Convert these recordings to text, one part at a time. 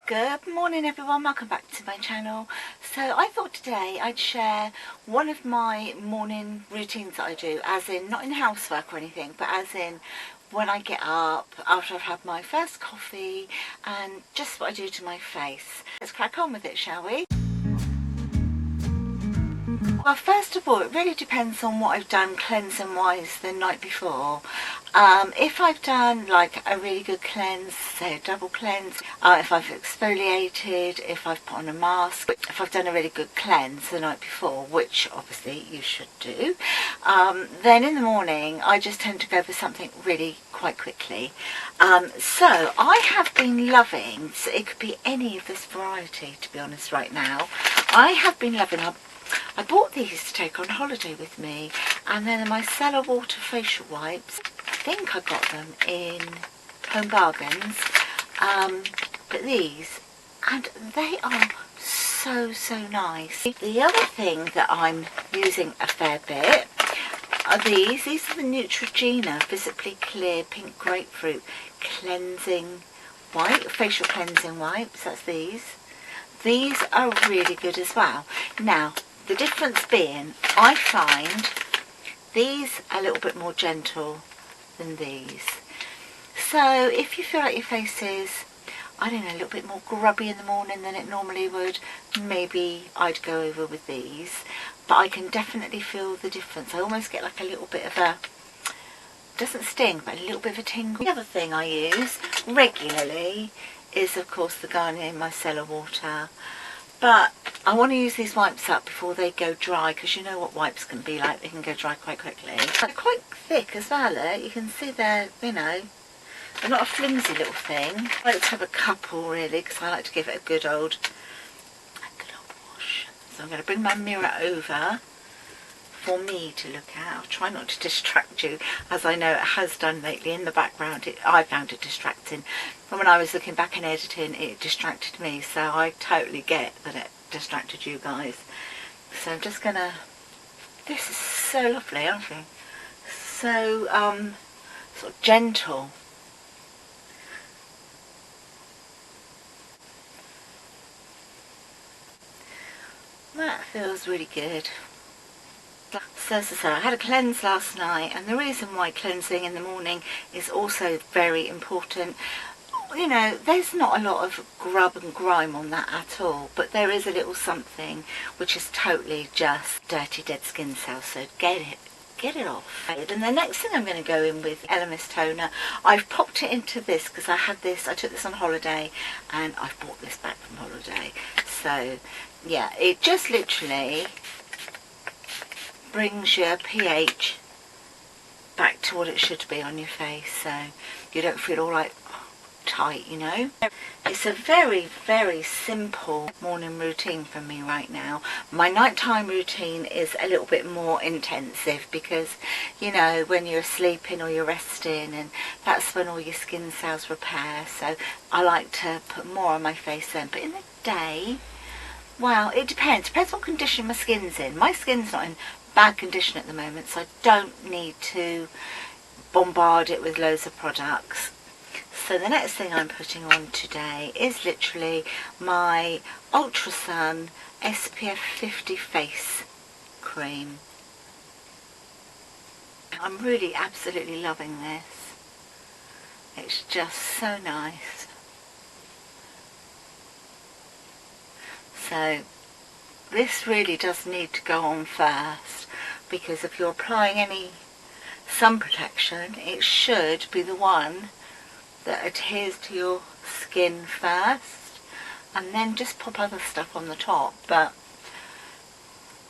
Good morning everyone, welcome back to my channel. So I thought today I'd share one of my morning routines that I do, as in not in housework or anything, but as in when I get up after I've had my first coffee and just what I do to my face. Let's crack on with it, shall we? Well, first of all, it really depends on what I've done cleansing wise the night before. If I've done like a really good cleanse, say a double cleanse, if I've exfoliated, if I've put on a mask, if I've done a really good cleanse the night before, which obviously you should do, then in the morning I just tend to go for something really quite quickly. So I have been loving, so it could be any of this variety to be honest right now, I have been loving, I bought these to take on holiday with me, and then the micellar water facial wipes, I think I got them in Home Bargains, but these, and they are so nice. The other thing that I'm using a fair bit are these are the Neutrogena Visibly Clear Pink Grapefruit Cleansing Facial Cleansing Wipes. That's these. These are really good as well. Now, the difference being, I find these a little bit more gentle than these. So if you feel like your face is, I don't know, a little bit more grubby in the morning than it normally would, maybe I'd go over with these. But I can definitely feel the difference. I almost get like a little bit of a, doesn't sting, but a little bit of a tingle. The other thing I use regularly is of course the Garnier Micellar Water. But I want to use these wipes up before they go dry, because you know what wipes can be like, they can go dry quite quickly. They're quite thick as well, you can see they're, you know, they're not a flimsy little thing. I like to have a couple really, because I like to give it a good old wash. So I'm going to bring my mirror over for me to look at. I'll try not to distract you, as I know it has done lately in the background. I found it distracting. From when I was looking back and editing, it distracted me, so I totally get that it distracted you guys. So I'm just gonna, this is so lovely, aren't you? So sort of gentle. That feels really good. So I had a cleanse last night, and the reason why cleansing in the morning is also very important, you know, there's not a lot of grub and grime on that at all, but there is a little something which is totally just dirty dead skin cells, so get it off. And the next thing I'm going to go in with Elemis toner. I've popped it into this because I took this on holiday and I've bought this back from holiday. So yeah, it just literally brings your pH back to what it should be on your face, so you don't feel all like tight, you know. It's a very simple morning routine for me right now. My nighttime routine is a little bit more intensive because, you know, when you're sleeping or you're resting, and that's when all your skin cells repair, so I like to put more on my face then. But in the day, well, it depends what condition my skin's in. My skin's not in bad condition at the moment, so I don't need to bombard it with loads of products. So the next thing I'm putting on today is literally my Ultra Sun SPF 50 face cream. I'm really absolutely loving this. It's just so nice. So this really does need to go on first, because if you're applying any sun protection, it should be the one that adheres to your skin first, and then just pop other stuff on the top. But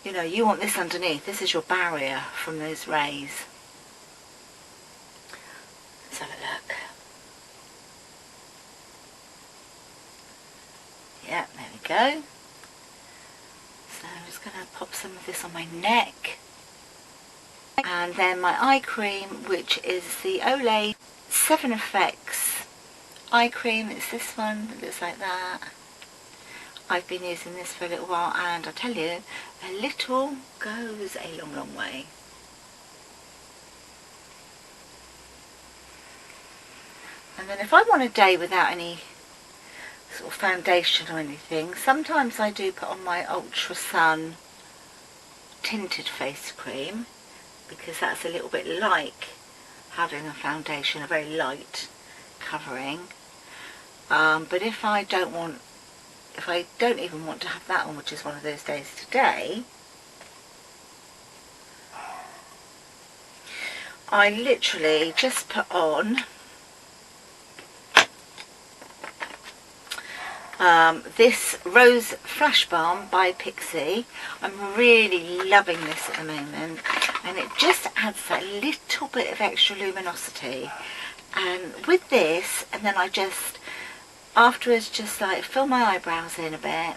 you know, you want this underneath. This is your barrier from those rays. Let's have a look. Yeah, there we go. So I'm just going to pop some of this on my neck. And then my eye cream, which is the Olay 7 Effects eye cream. It's this one, it looks like that. I've been using this for a little while, and I tell you, a little goes a long way. And then if I want a day without any sort of foundation or anything. Sometimes I do put on my Ultra Sun tinted face cream, because that's a little bit like having a foundation, a very light covering. But if I don't even want to have that on, which is one of those days today, I literally just put on this Rose Flash Balm by Pixie. I'm really loving this at the moment, and it just adds that little bit of extra luminosity. And with this, and then I just afterwards just like fill my eyebrows in a bit,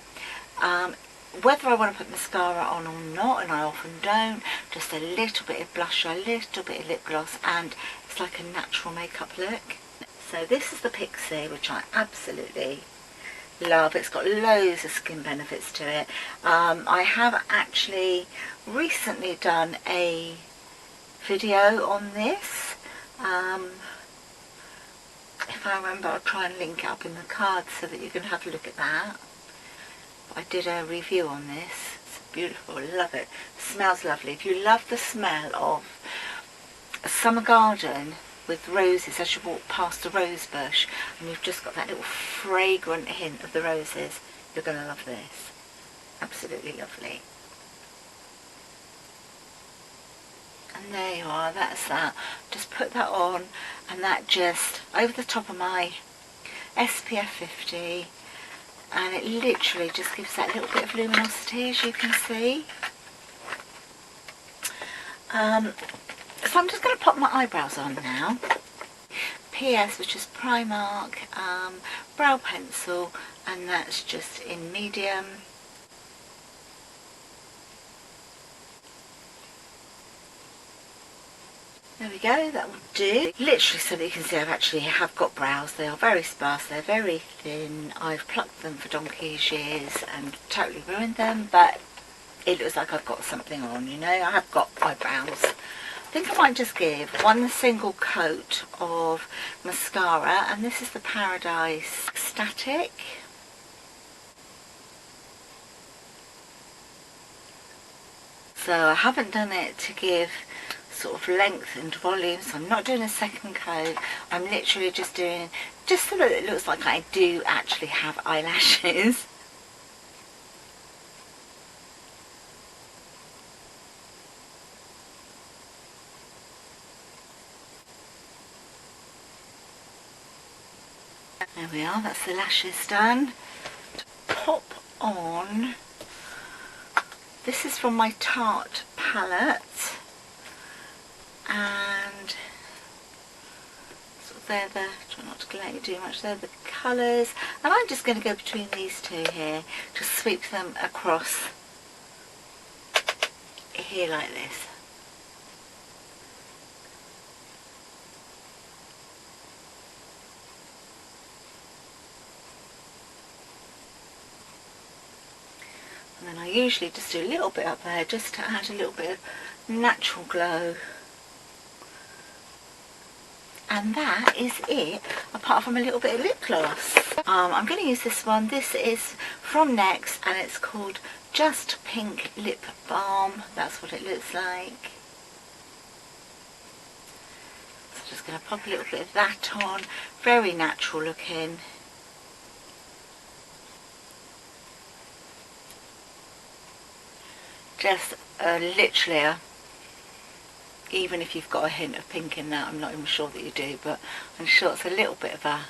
whether I want to put mascara on or not, and I often don't, just a little bit of blusher, a little bit of lip gloss, and it's like a natural makeup look. So this is the Pixie, which I absolutely love. It's got loads of skin benefits to it. I have actually recently done a video on this. If I remember, I'll try and link it up in the cards so that you can have a look at that. I did a review on this. It's beautiful, I love it. Smells lovely. If you love the smell of a summer garden with roses as you walk past a rose bush, and you've just got that little fragrant hint of the roses, you're going to love this. Absolutely lovely. And there you are, that's that. Just put that on, and that just over the top of my SPF 50, and it literally just gives that little bit of luminosity, as you can see. So I'm just going to pop my eyebrows on now. PS, which is Primark brow pencil, and that's just in medium. There we go, that will do. Literally, so that you can see I have got brows. They are very sparse, they're very thin. I've plucked them for donkey's years and totally ruined them, but it looks like I've got something on, you know. I have got eyebrows. I think I might just give one single coat of mascara, and this is the Paradise Static. So I haven't done it to give sort of length and volume, so I'm not doing a second coat. I'm literally just doing, just so that it looks like I do actually have eyelashes. There we are, that's the lashes done. To pop on, this is from my Tarte palette, and sort of they're the, try not to glare too much, they're the colours, and I'm just going to go between these two here, just sweep them across here like this. And then I usually just do a little bit up there just to add a little bit of natural glow. And that is it, apart from a little bit of lip gloss. I'm going to use this one. This is from NYX, and it's called Just Pink Lip Balm. That's what it looks like. So just going to pop a little bit of that on. Very natural looking. Just literally even if you've got a hint of pink in that, I'm not even sure that you do, but I'm sure it's a little bit of a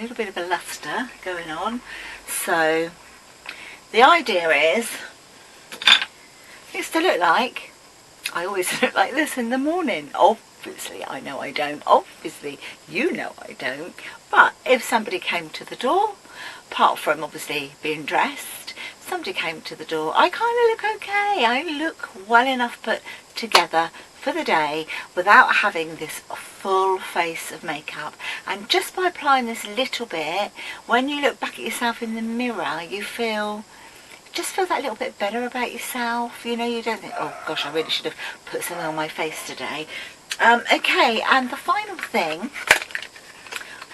little bit of a luster going on. So the idea is to look like I always look like this in the morning. Obviously I know I don't, obviously you know I don't, but if somebody came to the door, apart from obviously being dressed, somebody came to the door, I kind of look okay. I look well enough put together for the day without having this full face of makeup. And just by applying this little bit, when you look back at yourself in the mirror, you just feel that little bit better about yourself. You know, you don't think, oh gosh, I really should have put something on my face today. Okay, and the final thing,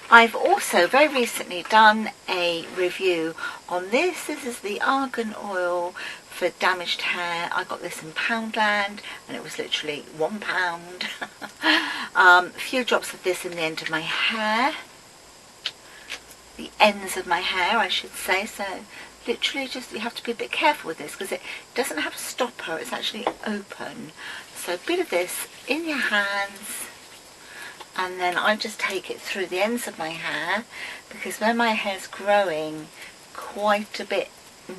I've also very recently done a review on this. This is the Argan Oil for damaged hair. I got this in Poundland and it was literally £1. A few drops of this in the end of my hair. The ends of my hair, I should say. So literally just, you have to be a bit careful with this because it doesn't have a stopper, it's actually open. So a bit of this in your hands, and then I just take it through the ends of my hair, because when my hair's growing quite a bit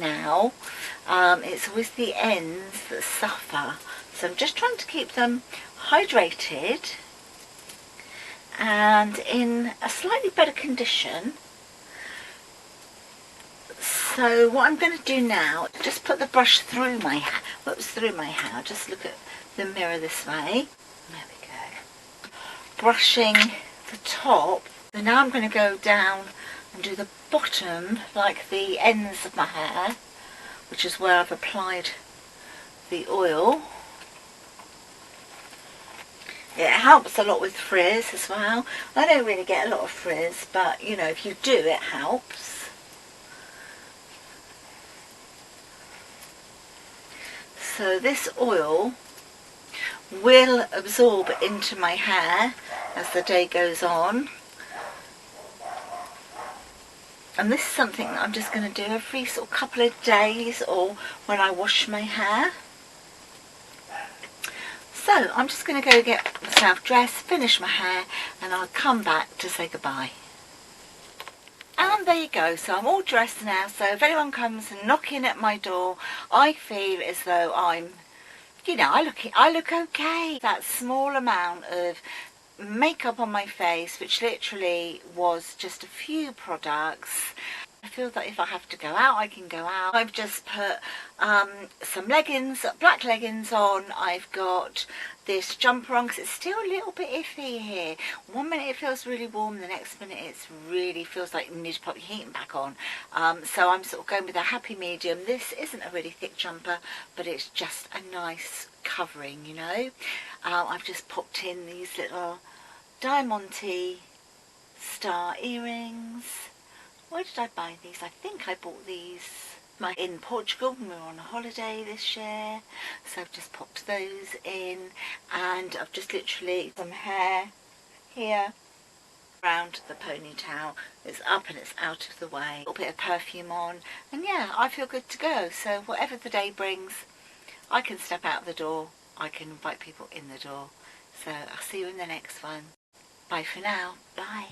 now, it's always the ends that suffer. So I'm just trying to keep them hydrated and in a slightly better condition. So what I'm going to do now, just put the brush through my hair. Whoops, through my hair. Just look at the mirror this way. There we go. Brushing the top. So now I'm going to go down and do the bottom, like the ends of my hair, which is where I've applied the oil. It helps a lot with frizz as well. I don't really get a lot of frizz, but you know, if you do, it helps. So this oil will absorb into my hair as the day goes on. And this is something that I'm just going to do every sort of couple of days or when I wash my hair. So I'm just going to go get myself dressed, finish my hair, and I'll come back to say goodbye. And there you go, so I'm all dressed now, so if anyone comes knocking at my door, I feel as though I'm, you know, I look okay. That small amount of makeup on my face, which literally was just a few products. I feel that if I have to go out, I can go out. I've just put some leggings, black leggings on. I've got this jumper on because it's still a little bit iffy here. One minute it feels really warm, the next minute it really feels like you need to put your heating back on. So I'm sort of going with a happy medium. This isn't a really thick jumper, but it's just a nice covering, you know. I've just popped in these little diamante star earrings. Where did I buy these? I think I bought these in Portugal when we were on a holiday this year. So I've just popped those in, and I've just literally some hair here around the ponytail. It's up and it's out of the way. A little bit of perfume on, and yeah, I feel good to go. So whatever the day brings, I can step out the door, I can invite people in the door. So I'll see you in the next one. Bye for now. Bye.